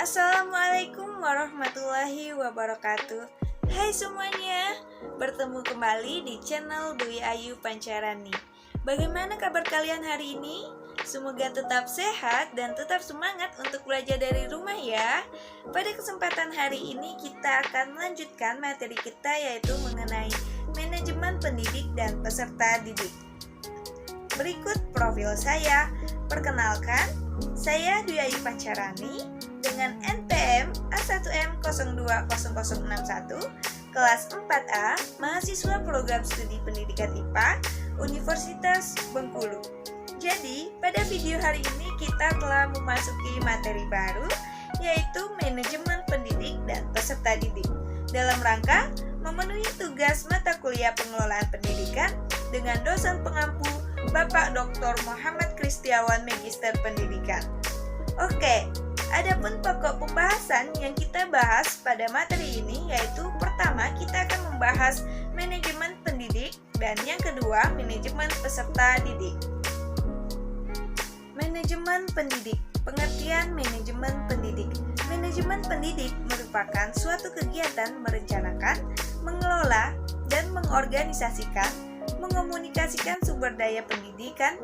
Assalamualaikum warahmatullahi wabarakatuh. Hai semuanya, bertemu kembali di channel Dwi Ayu Pancarani. Bagaimana kabar kalian hari ini? Semoga tetap sehat dan tetap semangat untuk belajar dari rumah ya. Pada kesempatan hari ini kita akan melanjutkan materi kita, yaitu mengenai manajemen pendidik dan peserta didik. Berikut profil saya. Perkenalkan, saya Dwi Ayu Pancarani dengan NPM A1M020061, kelas 4A, mahasiswa program studi pendidikan IPA, Universitas Bengkulu. Jadi, pada video hari ini kita telah memasuki materi baru, yaitu manajemen pendidik dan peserta didik, dalam rangka memenuhi tugas mata kuliah pengelolaan pendidikan dengan dosen pengampu Bapak Dr. Muhammad Kristiawan, Magister Pendidikan. Oke, adapun pokok pembahasan yang kita bahas pada materi ini, yaitu pertama kita akan membahas manajemen pendidik dan yang kedua manajemen peserta didik. Manajemen pendidik. Pengertian manajemen pendidik. Manajemen pendidik merupakan suatu kegiatan merencanakan, mengelola, dan mengorganisasikan, mengomunikasikan sumber daya pendidikan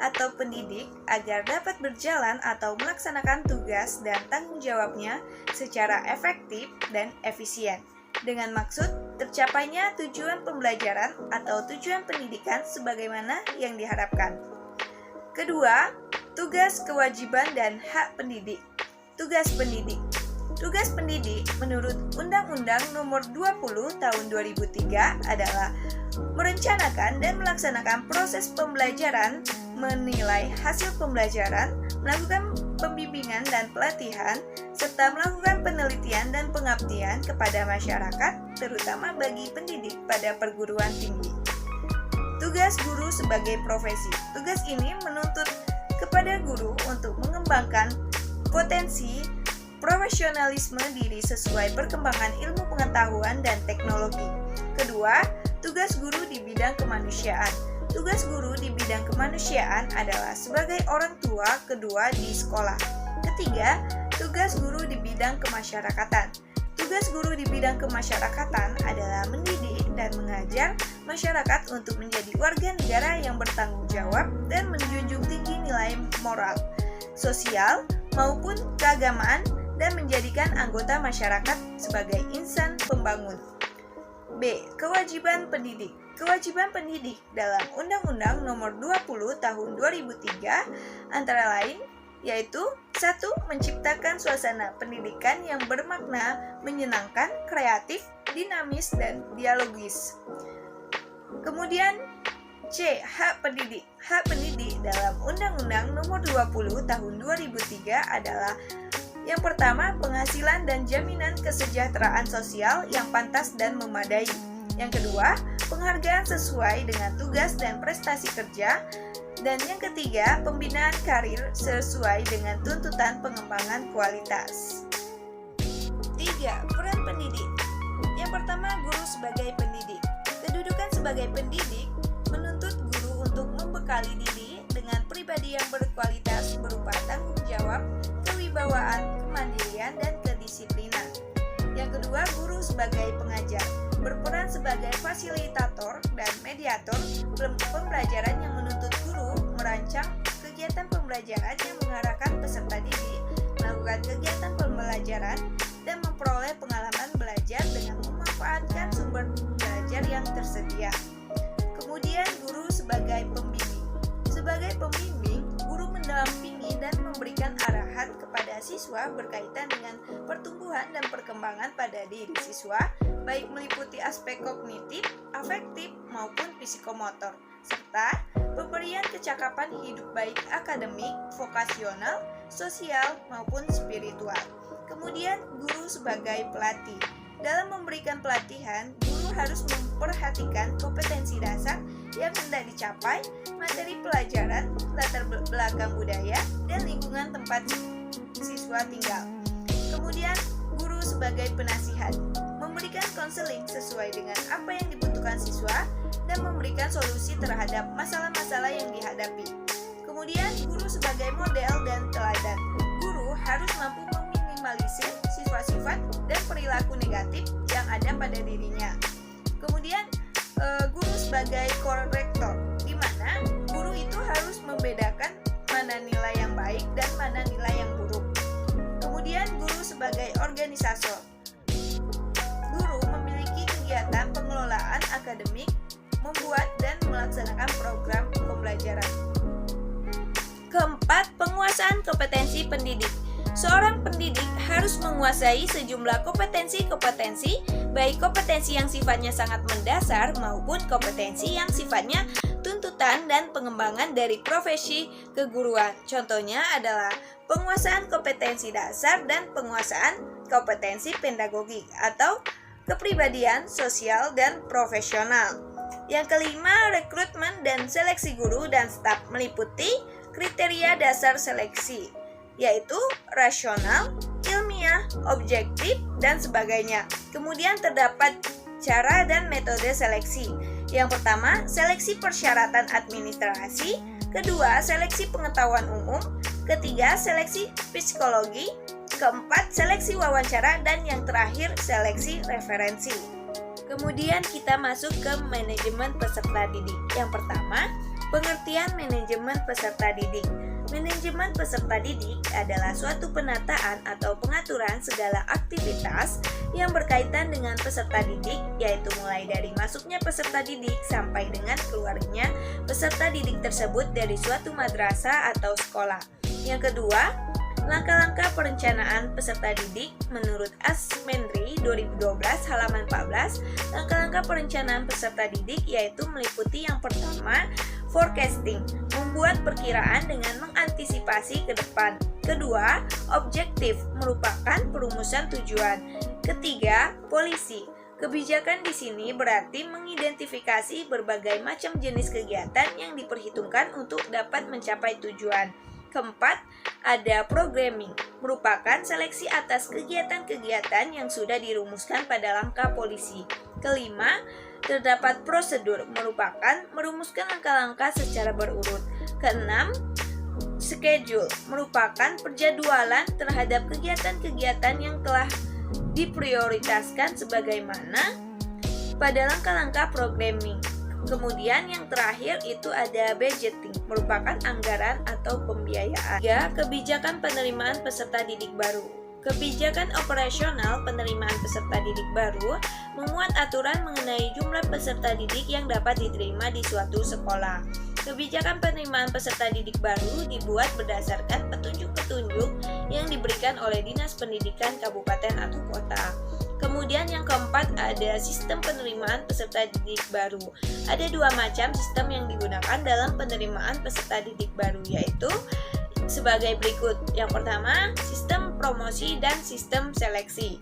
atau pendidik agar dapat berjalan atau melaksanakan tugas dan tanggung jawabnya secara efektif dan efisien, dengan maksud tercapainya tujuan pembelajaran atau tujuan pendidikan sebagaimana yang diharapkan. Kedua, tugas, kewajiban, dan hak pendidik. Tugas pendidik. Tugas pendidik menurut Undang-Undang Nomor 20 Tahun 2003 adalah merencanakan dan melaksanakan proses pembelajaran, menilai hasil pembelajaran, melakukan pembimbingan dan pelatihan, serta melakukan penelitian dan pengabdian kepada masyarakat, terutama bagi pendidik pada perguruan tinggi. Tugas guru sebagai profesi. Tugas ini menuntut kepada guru untuk mengembangkan potensi profesionalisme diri sesuai perkembangan ilmu pengetahuan dan teknologi. Kedua, tugas guru di bidang kemanusiaan. Tugas guru di bidang kemanusiaan adalah sebagai orang tua kedua di sekolah. Ketiga, tugas guru di bidang kemasyarakatan. Tugas guru di bidang kemasyarakatan adalah mendidik dan mengajar masyarakat untuk menjadi warga negara yang bertanggung jawab dan menjunjung tinggi nilai moral, sosial, maupun keagamaan, dan menjadikan anggota masyarakat sebagai insan pembangun. B. Kewajiban pendidik. Kewajiban pendidik dalam Undang-Undang Nomor 20 Tahun 2003 antara lain yaitu 1. Menciptakan suasana pendidikan yang bermakna, menyenangkan, kreatif, dinamis, dan dialogis. Kemudian C. Hak pendidik. Hak pendidik dalam Undang-Undang Nomor 20 Tahun 2003 adalah yang pertama, penghasilan dan jaminan kesejahteraan sosial yang pantas dan memadai. Yang kedua, penghargaan sesuai dengan tugas dan prestasi kerja. Dan yang ketiga, pembinaan karir sesuai dengan tuntutan pengembangan kualitas. 3. Peran pendidik. Yang pertama, guru sebagai pendidik. Kedudukan sebagai pendidik menuntut guru untuk membekali diri dengan pribadi yang berkualitas berupa tanggung jawab, kewibawaan, kemandirian, dan kedisiplinan. Yang kedua, guru sebagai pengajar, berperan sebagai fasilitator dan mediator pembelajaran yang menuntut guru merancang kegiatan pembelajaran yang mengarahkan peserta didik, melakukan kegiatan pembelajaran, dan memperoleh pengalaman belajar dengan memanfaatkan sumber belajar yang tersedia. Kemudian, guru sebagai pembimbing. Sebagai pembimbing, guru mendampingi dan memberikan arahan kepada siswa berkaitan dengan pertumbuhan dan perkembangan pada diri siswa, baik meliputi aspek kognitif, afektif, maupun psikomotor, serta pemberian kecakapan hidup baik akademik, vokasional, sosial, maupun spiritual. Kemudian, guru sebagai pelatih. Dalam memberikan pelatihan, guru harus memperhatikan kompetensi dasar yang hendak dicapai, materi pelajaran, latar belakang budaya, dan lingkungan tempat siswa tinggal. Kemudian, guru sebagai penasihat, memberikan konseling sesuai dengan apa yang dibutuhkan siswa dan memberikan solusi terhadap masalah-masalah yang dihadapi. Kemudian, guru sebagai model dan teladan. Guru harus mampu meminimalisir perilaku negatif yang ada pada dirinya. Kemudian guru sebagai korektor, di mana guru itu harus membedakan mana nilai yang baik dan mana nilai yang buruk. Kemudian guru sebagai organisator. Guru memiliki kegiatan pengelolaan akademik, membuat dan melaksanakan program pembelajaran. Keempat, penguasaan kompetensi pendidik. Seorang pendidik harus menguasai sejumlah kompetensi-kompetensi, baik kompetensi yang sifatnya sangat mendasar maupun kompetensi yang sifatnya tuntutan dan pengembangan dari profesi keguruan. Contohnya adalah penguasaan kompetensi dasar dan penguasaan kompetensi pedagogik atau kepribadian sosial dan profesional. Yang kelima, rekrutmen dan seleksi guru dan staf meliputi kriteria dasar seleksi, yaitu rasional, ilmiah, objektif, dan sebagainya. Kemudian terdapat cara dan metode seleksi. Yang pertama, seleksi persyaratan administrasi. Kedua, seleksi pengetahuan umum. Ketiga, seleksi psikologi. Keempat, seleksi wawancara. Dan yang terakhir, seleksi referensi. Kemudian kita masuk ke manajemen peserta didik. Yang pertama, pengertian manajemen peserta didik. Manajemen peserta didik adalah suatu penataan atau pengaturan segala aktivitas yang berkaitan dengan peserta didik, yaitu mulai dari masuknya peserta didik sampai dengan keluarnya peserta didik tersebut dari suatu madrasah atau sekolah. Yang kedua, langkah-langkah perencanaan peserta didik menurut Asmendri 2012 halaman 14. Langkah-langkah perencanaan peserta didik yaitu meliputi yang pertama, forecasting, membuat perkiraan dengan mengantisipasi ke depan. Kedua, objektif, merupakan perumusan tujuan. Ketiga, polisi. Kebijakan di sini berarti mengidentifikasi berbagai macam jenis kegiatan yang diperhitungkan untuk dapat mencapai tujuan. Keempat, ada programming, merupakan seleksi atas kegiatan-kegiatan yang sudah dirumuskan pada langkah polisi. Kelima, terdapat prosedur, merupakan merumuskan langkah-langkah secara berurut. Keenam, schedule, merupakan perjadwalan terhadap kegiatan-kegiatan yang telah diprioritaskan sebagaimana pada langkah-langkah programming. Kemudian yang terakhir itu ada budgeting, merupakan anggaran atau pembiayaan. Ya, kebijakan penerimaan peserta didik baru. Kebijakan operasional penerimaan peserta didik baru memuat aturan mengenai jumlah peserta didik yang dapat diterima di suatu sekolah. Kebijakan penerimaan peserta didik baru dibuat berdasarkan petunjuk-petunjuk yang diberikan oleh Dinas Pendidikan Kabupaten atau Kota. Kemudian yang keempat ada sistem penerimaan peserta didik baru. Ada dua macam sistem yang digunakan dalam penerimaan peserta didik baru, yaitu sebagai berikut. Yang pertama, sistem promosi dan sistem seleksi.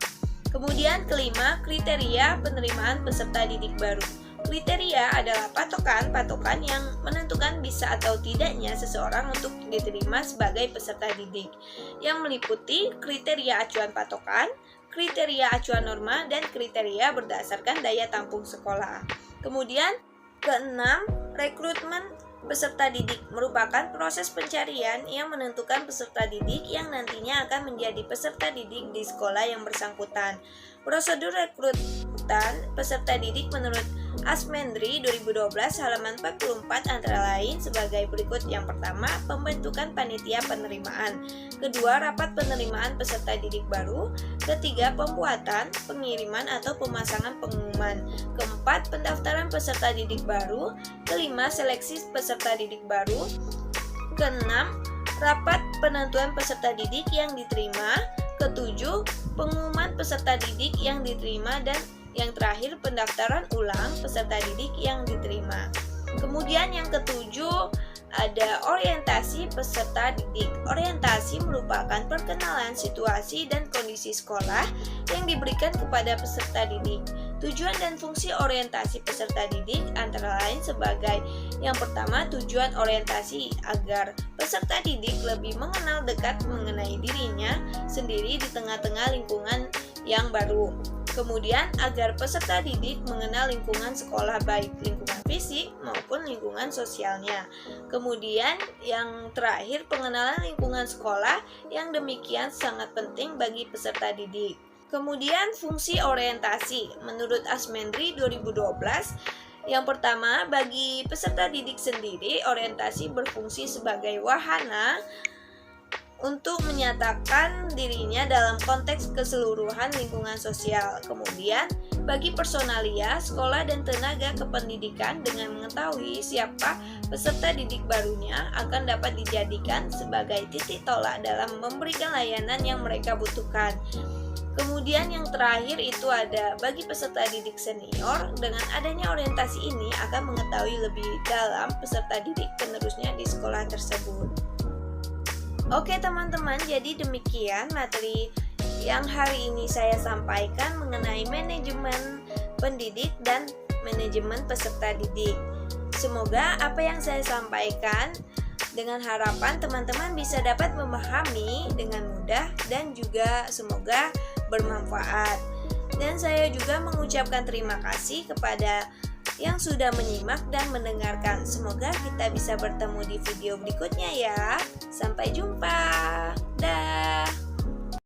Kemudian kelima, kriteria penerimaan peserta didik baru. Kriteria adalah patokan yang menentukan bisa atau tidaknya seseorang untuk diterima sebagai peserta didik, yang meliputi kriteria acuan patokan, kriteria acuan norma, dan kriteria berdasarkan daya tampung sekolah. Kemudian keenam, rekrutmen peserta didik merupakan proses pencarian yang menentukan peserta didik yang nantinya akan menjadi peserta didik di sekolah yang bersangkutan. Prosedur rekrutan peserta didik menurut Asmendri 2012 halaman 44 antara lain sebagai berikut. Yang pertama, pembentukan panitia penerimaan. Kedua, rapat penerimaan peserta didik baru. Ketiga, pembuatan, pengiriman atau pemasangan pengumuman. Keempat, pendaftaran peserta didik baru. Kelima, seleksi peserta didik baru. Keenam, rapat penentuan peserta didik yang diterima. Ketujuh, pengumuman peserta didik yang diterima. Dan yang terakhir, pendaftaran ulang peserta didik yang diterima. Kemudian yang ketujuh ada orientasi peserta didik. Orientasi merupakan perkenalan situasi dan kondisi sekolah yang diberikan kepada peserta didik. Tujuan dan fungsi orientasi peserta didik antara lain sebagai yang pertama, tujuan orientasi agar peserta didik lebih mengenal dekat mengenai dirinya sendiri di tengah-tengah lingkungan yang baru. Kemudian agar peserta didik mengenal lingkungan sekolah, baik lingkungan fisik maupun lingkungan sosialnya. Kemudian yang terakhir, pengenalan lingkungan sekolah yang demikian sangat penting bagi peserta didik. Kemudian fungsi orientasi. Menurut Asmendri 2012, yang pertama, bagi peserta didik sendiri, orientasi berfungsi sebagai wahana untuk menyatakan dirinya dalam konteks keseluruhan lingkungan sosial. Kemudian, bagi personalia, sekolah dan tenaga kependidikan dengan mengetahui siapa peserta didik barunya akan dapat dijadikan sebagai titik tolak dalam memberikan layanan yang mereka butuhkan. Kemudian yang terakhir itu ada bagi peserta didik senior, dengan adanya orientasi ini akan mengetahui lebih dalam peserta didik penerusnya di sekolah tersebut. Oke teman-teman, jadi demikian materi yang hari ini saya sampaikan mengenai manajemen pendidik dan manajemen peserta didik. Semoga apa yang saya sampaikan dengan harapan teman-teman bisa dapat memahami dengan mudah dan juga semoga bermanfaat. Dan saya juga mengucapkan terima kasih kepada yang sudah menyimak dan mendengarkan. Semoga kita bisa bertemu di video berikutnya ya. Sampai jumpa. Dah.